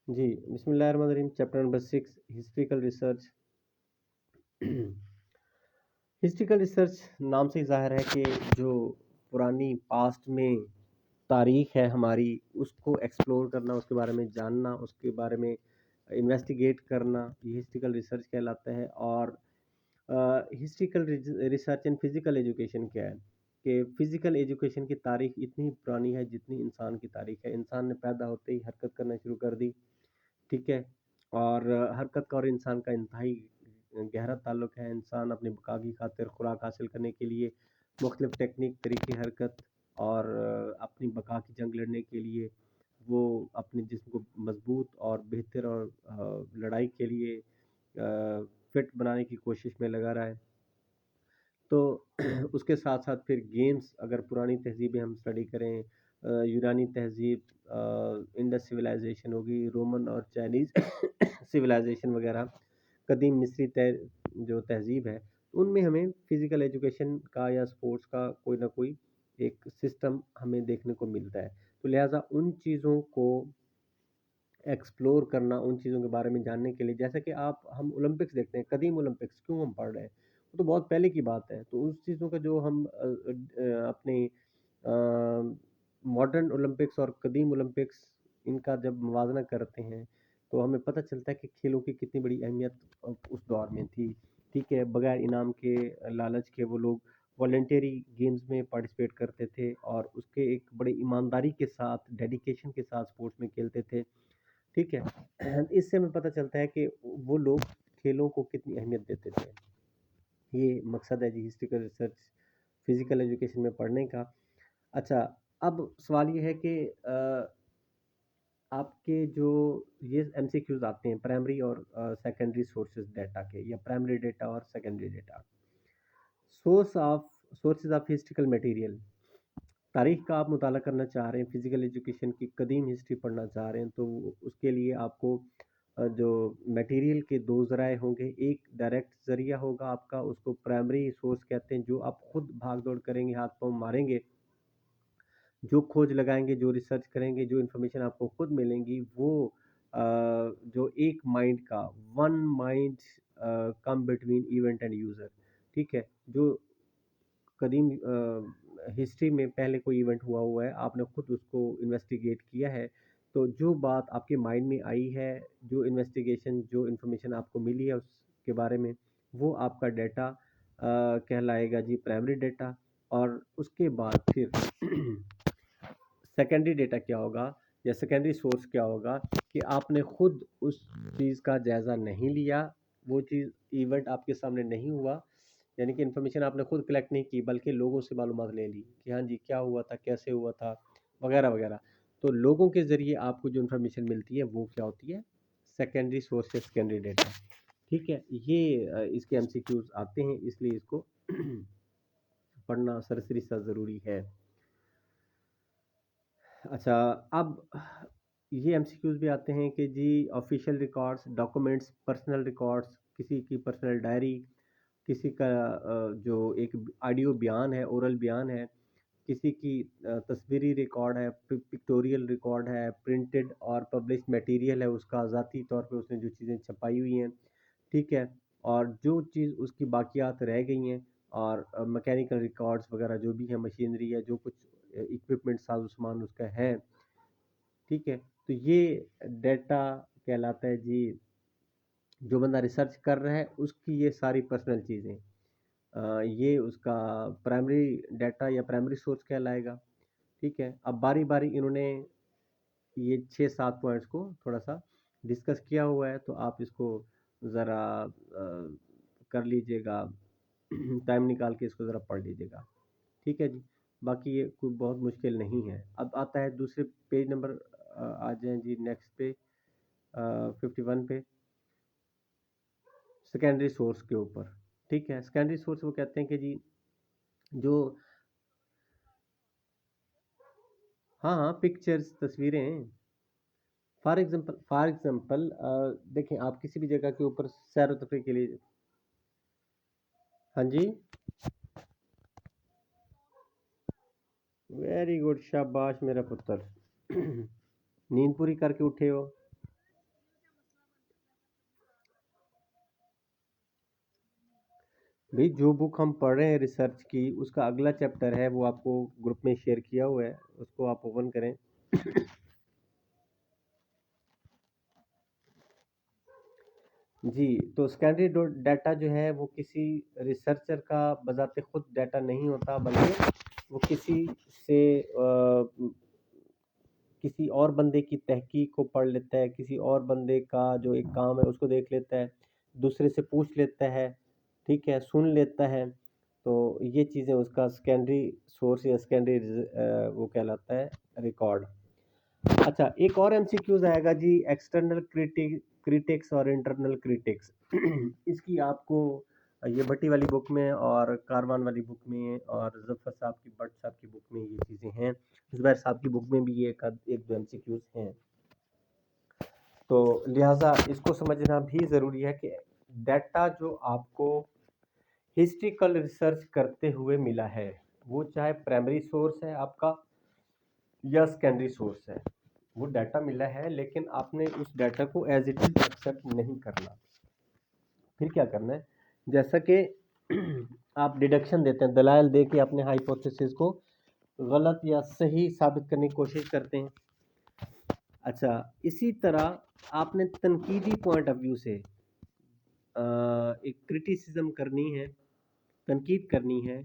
जी, बिस्मिल्लाहिर्रहमानिर्रहीम। Chapter number 6, historical research. Historical research नाम से ज़ाहिर है कि जो पुरानी पास्ट में तारीख है हमारी, उसको एक्सप्लोर करना, उसके बारे में जानना, उसके बारे में इन्वेस्टिगेट करना, ये हिस्ट्रिकल रिसर्च कहलाता है। और historical research and physical education क्या है कि फ़िज़िकल एजुकेशन की तारीख इतनी पुरानी है जितनी इंसान की तारीख है। इंसान ने पैदा होते ही हरकत करना शुरू कर दी, ठीक है? और हरकत का और इंसान का इंतहाई गहरा ताल्लुक है। इंसान अपनी बका की खातिर खुराक हासिल करने के लिए मुख्तलिफ टेक्निक, तरीके हरकत और अपनी बका की जंग लड़ने के लिए वो अपने जिस्म को मजबूत और बेहतर और लड़ाई के लिए फिट बनाने की कोशिश में लगा रहा है। तो उसके साथ साथ फिर गेम्स, अगर पुरानी तहजीबें हम स्टडी करें, यूनानी तहजीब, इंडस सिविलाइजेशन होगी, रोमन और चाइनीज़ सिविलाइजेशन वगैरह, कदीम मिस्री जो तहजीब है, उनमें हमें फ़िज़िकल एजुकेशन का या स्पोर्ट्स का कोई ना कोई एक सिस्टम हमें देखने को मिलता है। तो लिहाजा उन चीज़ों को एक्सप्लोर करना, उन चीज़ों के बारे में जानने के लिए, जैसे कि हम ओलंपिक्स देखते हैं, कदीम ओलंपिक्स क्यों हम पढ़ रहे हैं? वो तो बहुत पहले की बात है। तो उस चीज़ों का जो हम अपने मॉडर्न ओलंपिक्स और कदीम ओलंपिक्स, इनका जब मुवाज़ना करते हैं, तो हमें पता चलता है कि खेलों की कितनी बड़ी अहमियत उस दौर में थी। ठीक है, बगैर इनाम के, लालच के वो लोग वॉलंटरी गेम्स में पार्टिसिपेट करते थे और उसके एक बड़ी ईमानदारी के साथ, डेडिकेशन के साथ स्पोर्ट्स में खेलते थे। ठीक है? इससे हमें पता चलता है कि वो लोग खेलों को कितनी अहमियत देते थे। ये मकसद है जी हिस्ट्रिकल रिसर्च फिज़िकल एजुकेशन में पढ़ने का। अच्छा, अब सवाल ये है कि आपके जो ये एमसीक्यूज़ आते हैं प्राइमरी और सेकेंडरी सोर्सेज़ डेटा के, या प्राइमरी डेटा और secondary data. Sources of historical material, तारीख का आप मुताला करना चाह रहे हैं, फिज़िकल एजुकेशन की कदीम हिस्ट्री पढ़ना चाह रहे हैं, तो उसके लिए आपको जो मटेरियल के दो ज़राए होंगे। एक डायरेक्ट ज़रिया होगा आपका, उसको प्राइमरी सोर्स कहते हैं, जो आप खुद भाग दौड़ करेंगे, हाथ पाँव मारेंगे, जो खोज लगाएंगे, जो रिसर्च करेंगे, जो इन्फॉर्मेशन आपको खुद मिलेंगी, वो जो एक माइंड का one mind come between event end user, ठीक है? जो कदीम हिस्ट्री में पहले कोई इवेंट हुआ है, आपने खुद उसको इन्वेस्टिगेट किया है, तो जो बात आपके माइंड में आई है, जो इन्वेस्टिगेशन, जो इन्फॉर्मेशन आपको मिली है उसके बारे में, वो आपका डेटा कहलाएगा जी प्राइमरी डेटा। और उसके बाद फिर सेकेंडरी डेटा क्या होगा, या सेकेंडरी सोर्स क्या होगा कि आपने खुद उस चीज़ का जायज़ा नहीं लिया, वो चीज़ इवेंट आपके सामने नहीं हुआ, यानी कि इन्फॉर्मेशन आपने खुद कलेक्ट नहीं की, बल्कि लोगों से मालूमात ले ली कि हाँ जी क्या हुआ था, कैसे हुआ था, वगैरह वगैरह। तो लोगों के ज़रिए आपको जो इन्फॉर्मेशन मिलती है वो क्या होती है, सेकेंडरी सोर्स या सेकेंडरी डेटा। ठीक है, ये इसके एमसीक्यूज आते हैं, इसलिए इसको पढ़ना सरसरी सा ज़रूरी है। अच्छा, अब ये एमसीक्यूज भी आते हैं कि जी official records, documents, personal records, किसी की पर्सनल डायरी, किसी का जो एक ऑडियो बयान है, ओरल बयान है, किसी की तस्वीरी रिकॉर्ड है, पिक्टोरियल रिकॉर्ड है, प्रिंटेड और पब्लिश मटेरियल है, उसका ज़ाती तौर पे उसने जो चीज़ें छपाई हुई हैं, ठीक है? और जो चीज़ उसकी बाकियात रह गई हैं, और मैकेनिकल रिकॉर्ड्स वगैरह जो भी है, मशीनरी है, जो कुछ इक्विपमेंट साजो सामान उसका है, ठीक है? तो ये डेटा कहलाता है जी, जो बंदा रिसर्च कर रहा है उसकी ये सारी पर्सनल चीज़ें, ये उसका प्राइमरी डेटा या प्राइमरी सोर्स कहलाएगा। ठीक है, अब बारी बारी इन्होंने ये 6-7 पॉइंट्स को थोड़ा सा डिस्कस किया हुआ है, तो आप इसको ज़रा कर लीजिएगा, टाइम निकाल के इसको ज़रा पढ़ लीजिएगा। ठीक है जी, बाकी ये कोई बहुत मुश्किल नहीं है। अब आता है दूसरे पेज नंबर, आ जाएं जी नेक्स्ट पे, 51 पे, सेकेंडरी सोर्स के ऊपर। ठीक है, सेकेंडरी सोर्स वो कहते हैं कि जी जो, हाँ हाँ, पिक्चर्स, तस्वीरें। फॉर एग्जांपल देखें, आप किसी भी जगह के ऊपर सैर व तफरीह के लिए, हाँ जी, वेरी गुड, शाबाश मेरा पुत्र। नींद पूरी करके उठे हो? भाई जो बुक हम पढ़ रहे हैं रिसर्च की, उसका अगला चैप्टर है, वो आपको ग्रुप में शेयर किया हुआ है, उसको आप ओपन करें। जी, तो सेकेंडरी डाटा जो है वो किसी रिसर्चर का बजाते खुद डाटा नहीं होता, बल्कि वो किसी से किसी और बंदे की तहकीक को पढ़ लेता है, किसी और बंदे का जो एक काम है उसको देख लेता है, दूसरे से पूछ लेता है, ठीक है, सुन लेता है। तो ये चीज़ें उसका सेकेंडरी सोर्स या सेकेंडरी वो कहलाता है रिकॉर्ड। अच्छा, एक और एमसीक्यूज आएगा जी, एक्सटर्नल क्रिटिक्स और इंटरनल क्रिटिक्स। इसकी आपको ये भट्टी वाली बुक में और कारवान वाली बुक में और जफर साहब की भट्ट साहब की बुक में ये चीज़ें हैं, जुबैर साहब की बुक में भी ये एक दो एमसीक्यूज हैं। तो लिहाजा इसको समझना भी ज़रूरी है कि डाटा जो आपको हिस्ट्रिकल रिसर्च करते हुए मिला है, वो चाहे प्राइमरी सोर्स है आपका या सेकेंडरी सोर्स है, वो डाटा मिला है, लेकिन आपने उस डाटा को एज इट इज एक्सेप्ट नहीं करना। फिर क्या करना है, जैसा कि आप डिडक्शन देते हैं, दलाइल दे के अपने हाइपोथेसिस को गलत या सही साबित करने की कोशिश करते हैं। अच्छा, इसी तरह आपने तनकीदी पॉइंट ऑफ व्यू से एक क्रिटिसिज्म करनी है, तनकीद करनी है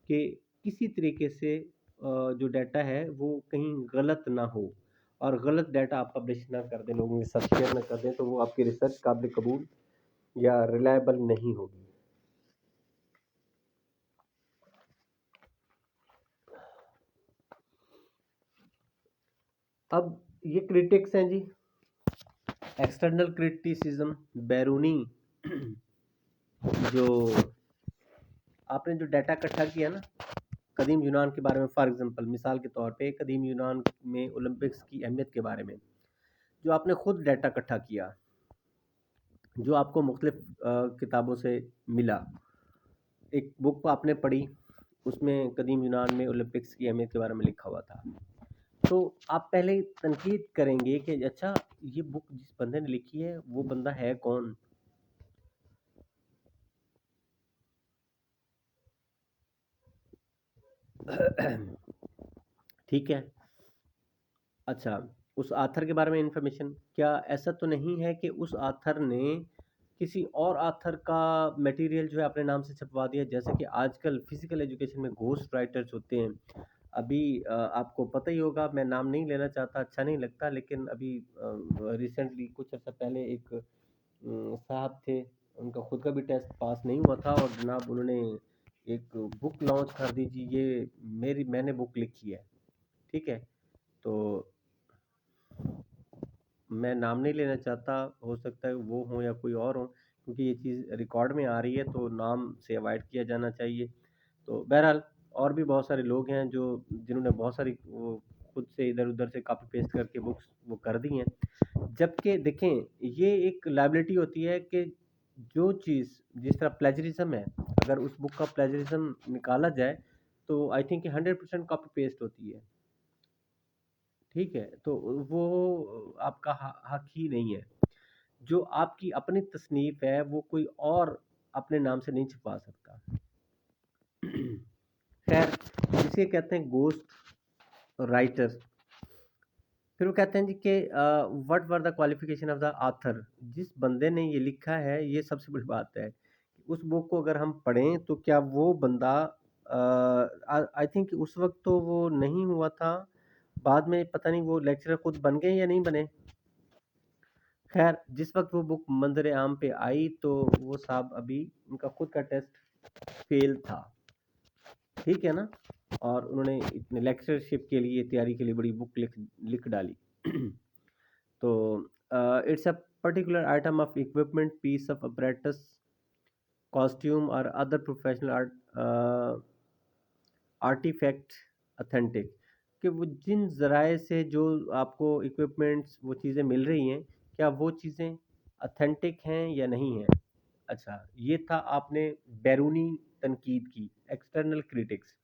कि किसी तरीके से जो डाटा है वो कहीं गलत ना हो, और गलत डाटा आप पब्लिश ना कर दें, लोगों के साथ शेयर ना कर दें, तो वो आपकी रिसर्च काबिल कबूल या रिलायबल नहीं होगी। अब ये क्रिटिक्स हैं जी, एक्सटर्नल क्रिटिसिज्म, बैरूनी जो आपने जो डाटा इकट्ठा किया ना कदीम यूनान के बारे में, फॉर एग्जांपल मिसाल के तौर पे कदीम यूनान में ओलंपिक्स की अहमियत के बारे में जो आपने खुद डाटा इकट्ठा किया, जो आपको मुख्तलिफ किताबों से मिला, एक बुक आपने पढ़ी, उसमें कदीम यूनान में ओलंपिक्स की अहमियत के बारे में लिखा हुआ था, तो आप पहले तनकीद करेंगे कि अच्छा ये बुक जिस बंदे ने लिखी है वो बंदा है कौन। ठीक है। अच्छा, उस आथर के बारे में इंफॉर्मेशन, क्या ऐसा तो नहीं है कि उस आथर ने किसी और आथर का मटेरियल जो है अपने नाम से छपवा दिया, जैसे कि आजकल फिजिकल एजुकेशन में घोस्ट राइटर्स होते हैं। अभी आपको पता ही होगा, मैं नाम नहीं लेना चाहता, अच्छा नहीं लगता, लेकिन अभी रिसेंटली कुछ अर्सा पहले एक साहब थे, उनका खुद का भी टेस्ट पास नहीं हुआ था, और जनाब उन्होंने एक बुक लॉन्च कर दी जी, ये मैंने बुक लिखी है, ठीक है। तो मैं नाम नहीं लेना चाहता, हो सकता है वो हो या कोई और हो, क्योंकि ये चीज़ रिकॉर्ड में आ रही है तो नाम से अवॉइड किया जाना चाहिए। तो बहरहाल और भी बहुत सारे लोग हैं जो जिन्होंने बहुत सारी वो खुद से इधर उधर से कॉपी पेस्ट करके बुक्स वो कर दी हैं, जबकि देखें ये एक लाइबिलिटी होती है कि जो चीज़ जिस तरह प्लेजरिज्म है, अगर उस बुक का प्लेजरिज्म निकाला जाए तो आई थिंक 100% कॉपी पेस्ट होती है, ठीक है। तो वो आपका हक ही नहीं है। जो आपकी अपनी तसनीफ है वो कोई और अपने नाम से नहीं छुपा सकता। खैर, जिसे कहते हैं गोस्ट राइटर, फिर वो कहते हैं जी कि what were the qualification of the author, जिस बंदे ने ये लिखा है, ये सबसे बड़ी बात है। उस बुक को अगर हम पढ़ें तो क्या वो बंदा, आई थिंक उस वक्त तो वो नहीं हुआ था, बाद में पता नहीं वो लेक्चरर खुद बन गए या नहीं बने। खैर, जिस वक्त वो बुक मंजर आम पे आई तो वो साहब अभी उनका खुद का टेस्ट फेल था, ठीक है ना, और उन्होंने इतने लेक्चरशिप के लिए तैयारी के लिए बड़ी बुक लिख लिख डाली। तो it's a particular item of equipment, piece of apparatus, costume और other professional art artefact authentic, कि वो जिन ज़राए से जो आपको इक्विपमेंट्स वो चीज़ें मिल रही हैं, क्या वो चीज़ें अथेंटिक हैं या नहीं हैं। अच्छा, ये था आपने बैरूनी तनकीद की, एक्सटर्नल क्रिटिक्स,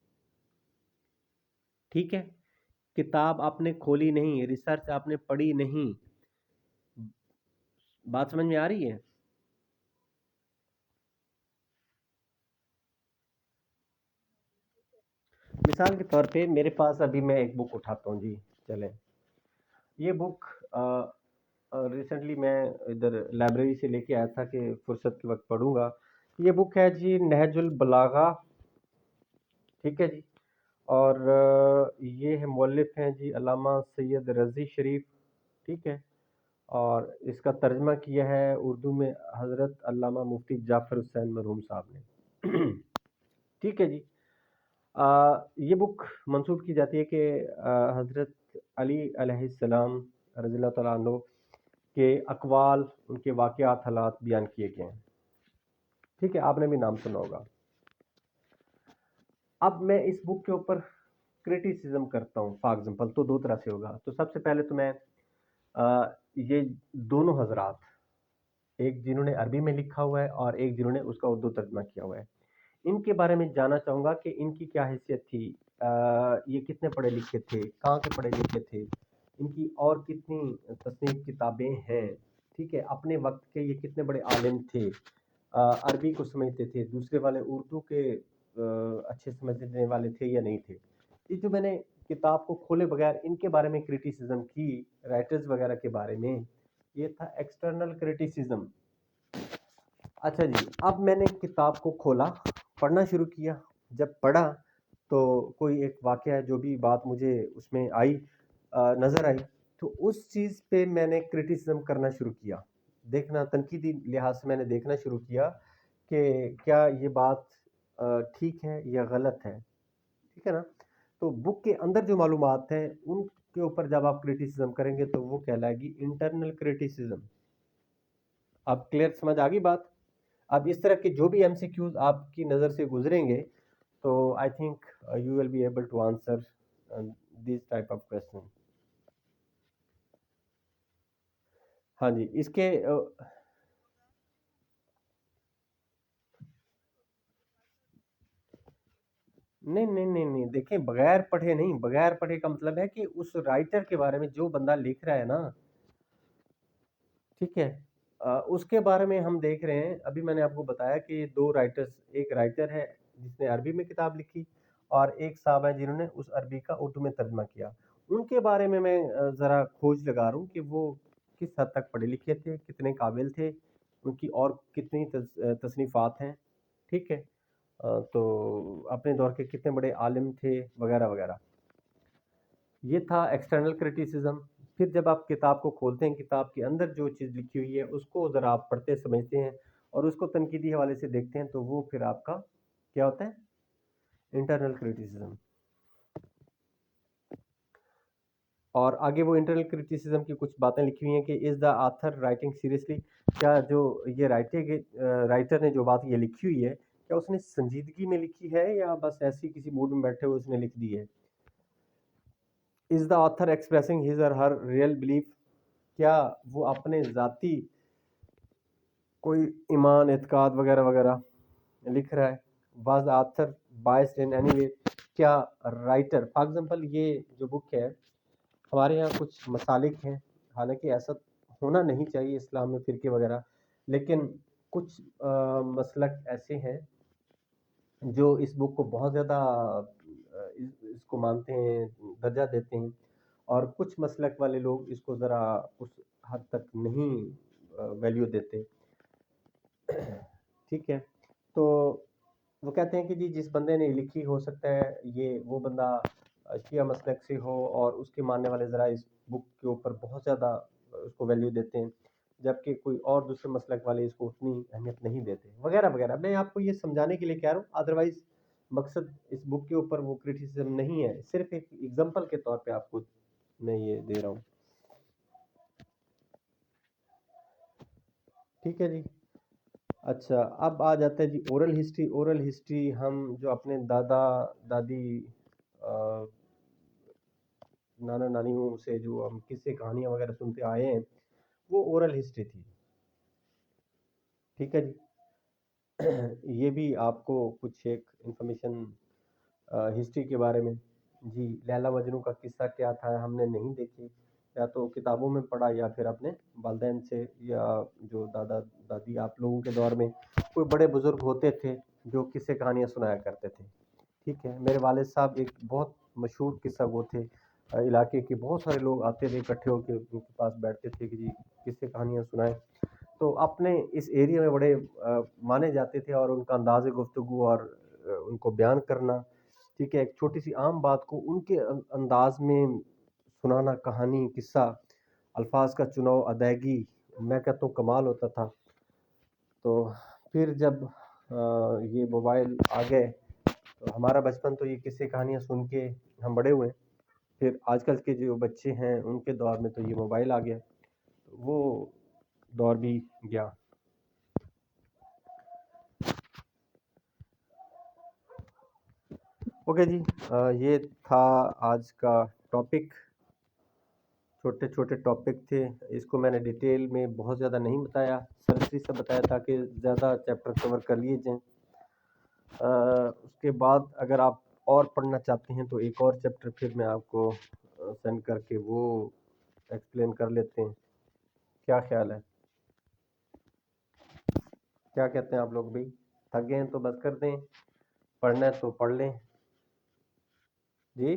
ठीक है। किताब आपने खोली नहीं, रिसर्च आपने पढ़ी नहीं, बात समझ में आ रही है। مثال کے طور پہ میرے پاس ابھی میں ایک بک اٹھاتا ہوں جی، چلیں یہ بک ریسنٹلی میں ادھر لائبریری سے لے کے آیا تھا کہ فرصت کے وقت پڑھوں گا. یہ بک ہے جی نہج البلاغہ، ٹھیک ہے جی. اور یہ ہے مؤلف ہیں جی علامہ سید رضی شریف، ٹھیک ہے. اور اس کا ترجمہ کیا ہے اردو میں حضرت علامہ مفتی جعفر حسین مرحوم صاحب نے. ٹھیک ہے جی. یہ بک منسوب کی جاتی ہے کہ حضرت علی علیہ السلام رضی اللہ تعالیٰ عنہ کے اقوال، ان کے واقعات، حالات بیان کیے گئے ہیں. ٹھیک ہے، آپ نے بھی نام سنا ہوگا. اب میں اس بک کے اوپر کریٹیسزم کرتا ہوں فار ایگزامپل، تو دو طرح سے ہوگا. تو سب سے پہلے تو میں یہ دونوں حضرات، ایک جنہوں نے عربی میں لکھا ہوا ہے اور ایک جنہوں نے اس کا اردو ترجمہ کیا ہوا ہے، ان کے بارے میں جاننا چاہوں گا کہ ان کی کیا حیثیت تھی، یہ کتنے پڑھے لکھے تھے، کہاں کے پڑھے لکھے تھے، ان کی اور کتنی تصنیف کتابیں ہیں. ٹھیک ہے، اپنے وقت کے یہ کتنے بڑے عالم تھے، عربی کو سمجھتے تھے، دوسرے والے اردو کے اچھے سمجھنے والے تھے یا نہیں تھے. یہ جو میں نے کتاب کو کھولے بغیر ان کے بارے میں کریٹیسزم کی، رائٹرز وغیرہ کے بارے میں، یہ تھا ایکسٹرنل کریٹیسزم. اچھا جی، اب میں نے کتاب کو کھولا، پڑھنا شروع کیا. جب پڑھا تو کوئی ایک واقعہ، جو بھی بات مجھے اس میں آئی، نظر آئی، تو اس چیز پہ میں نے کریٹیسزم کرنا شروع کیا، دیکھنا، تنقیدی لحاظ سے میں نے دیکھنا شروع کیا کہ کیا یہ بات ٹھیک ہے یا غلط ہے. ٹھیک ہے نا. تو بک کے اندر جو معلومات ہیں ان کے اوپر جب آپ کریٹیسزم کریں گے تو وہ کہلائے گی انٹرنل کریٹیسزم. اب کلیئر سمجھ آ گئی بات. اب اس طرح کے جو بھی ایم سی کیوز آپ کی نظر سے گزریں گے تو I think you will be able to answer these type of question. ہاں جی، اس کے نہیں دیکھیں، بغیر پڑھے نہیں، بغیر پڑھے کا مطلب ہے کہ اس رائٹر کے بارے میں، جو بندہ لکھ رہا ہے نا، ٹھیک ہے، اس کے بارے میں ہم دیکھ رہے ہیں. ابھی میں نے آپ کو بتایا کہ دو رائٹرز، ایک رائٹر ہے جس نے عربی میں کتاب لکھی اور ایک صاحب ہیں جنہوں نے اس عربی کا اردو میں ترجمہ کیا. ان کے بارے میں ذرا کھوج لگا رہا ہوں کہ وہ کس حد تک پڑھے لکھے تھے، کتنے قابل تھے، ان کی اور کتنی تصنیفات ہیں. ٹھیک ہے، تو اپنے دور کے کتنے بڑے عالم تھے وغیرہ وغیرہ. یہ تھا ایکسٹرنل کریٹیسزم. پھر جب آپ کتاب کو کھولتے ہیں، کتاب کے اندر جو چیز لکھی ہوئی ہے اس کو ذرا آپ پڑھتے سمجھتے ہیں اور اس کو تنقیدی حوالے سے دیکھتے ہیں، تو وہ پھر آپ کا کیا ہوتا ہے؟ Internal criticism. اور آگے وہ انٹرنل کریٹیسزم کی کچھ باتیں لکھی ہوئی ہیں کہ از دا آتھر رائٹنگ سیریسلی، کیا جو یہ رائٹر نے جو بات یہ لکھی ہوئی ہے، کیا اس نے سنجیدگی میں لکھی ہے یا بس ایسی کسی موڈ میں بیٹھے ہوئے اس نے لکھ دی ہے. Is the author expressing his or her real belief, کیا وہ اپنے ذاتی کوئی ایمان، اعتقاد وغیرہ وغیرہ لکھ رہا ہے. Was the author biased in any way, کیا رائٹر، فار ایگزامپل یہ جو بک ہے، ہمارے یہاں کچھ مسالک ہیں، حالانکہ ایسا ہونا نہیں چاہیے اسلام میں فرقے وغیرہ، لیکن کچھ مسلک ایسے ہیں جو اس بک کو بہت زیادہ اس کو مانتے ہیں، درجہ دیتے ہیں، اور کچھ مسلک والے لوگ اس کو ذرا اس حد تک نہیں ویلیو دیتے. ٹھیک ہے، تو وہ کہتے ہیں کہ جی جس بندے نے لکھی، ہو سکتا ہے یہ وہ بندہ شیعہ مسلک سے ہو اور اس کے ماننے والے ذرا اس بک کے اوپر بہت زیادہ اس کو ویلیو دیتے ہیں، جبکہ کوئی اور دوسرے مسلک والے اس کو اتنی اہمیت نہیں دیتے وغیرہ وغیرہ. میں آپ کو یہ سمجھانے کے لیے کہہ رہا ہوں، ادروائز مقصد اس بک کے اوپر وہ کریٹیسزم نہیں ہے، صرف ایک ایگزامپل کے طور پہ آپ کو میں یہ دے رہا ہوں. ٹھیک ہے جی. اچھا، اب آ جاتا ہے جی اورل ہسٹری. اورل ہسٹری ہم جو اپنے دادا دادی، نانا نانیوں سے جو ہم قصے کہانیاں وغیرہ سنتے آئے ہیں، وہ اورل ہسٹری تھی. ٹھیک ہے جی. یہ بھی آپ کو کچھ ایک انفارمیشن ہسٹری کے بارے میں. جی، لیلا مجنوں کا قصہ کیا تھا ہم نے نہیں دیکھی، یا تو کتابوں میں پڑھا یا پھر اپنے والدین سے، یا جو دادا دادی آپ لوگوں کے دور میں کوئی بڑے بزرگ ہوتے تھے جو قصے کہانیاں سنایا کرتے تھے. ٹھیک ہے، میرے والد صاحب ایک بہت مشہور قصہ گو تھے، علاقے کے بہت سارے لوگ آتے تھے اکٹھے ہو کے ان کے پاس بیٹھتے تھے کہ جی قصے کہانیاں سنائیں، تو اپنے اس ایریا میں بڑے مانے جاتے تھے، اور ان کا انداز گفتگو اور ان کو بیان کرنا، ٹھیک ہے، ایک چھوٹی سی عام بات کو ان کے انداز میں سنانا، کہانی قصہ، الفاظ کا چناؤ، ادائیگی، میں کہتا ہوں کمال ہوتا تھا۔ تو پھر جب یہ موبائل آ گئے تو ہمارا بچپن تو یہ قصے کہانیاں سن کے ہم بڑے ہوئے، پھر آج کل کے جو بچے ہیں ان کے دور میں تو یہ موبائل آ گیا، وہ دور بھی گیا۔ اوکے جی، یہ تھا آج کا ٹاپک، چھوٹے چھوٹے ٹاپک تھے، اس کو میں نے ڈیٹیل میں بہت زیادہ نہیں بتایا، سرسری سے بتایا تاکہ زیادہ چیپٹر کور کر لیے جائیں۔ اس کے بعد اگر آپ اور پڑھنا چاہتے ہیں تو ایک اور چیپٹر پھر میں آپ کو سینڈ کر کے وہ ایکسپلین کر لیتے ہیں، کیا خیال ہے؟ کیا کہتے ہیں آپ لوگ بھائی؟ تھک گئے ہیں تو بس کر دیں، پڑھنا ہے تو پڑھ لیں جی۔